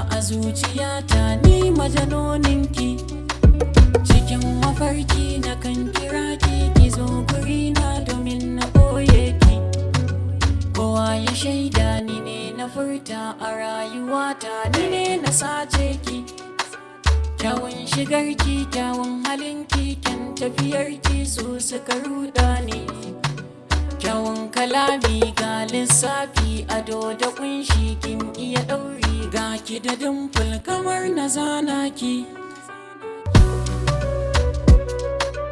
a zuciyata ni majanoninki. Cikin mafarki na kan kira ki, ki zo gurina domin na ɓoye ki. Kowa ya shaida ni ne na furta a rayuwata, ni ne na sace ki. Kyawun shigarki, kyawun halinki, kyan tafiyarki su suka ruɗa ni. Kyawun kalami ga lissafi, ado da kunshi kin iya ɗauri, ga ki da dimple kamar na zana ki.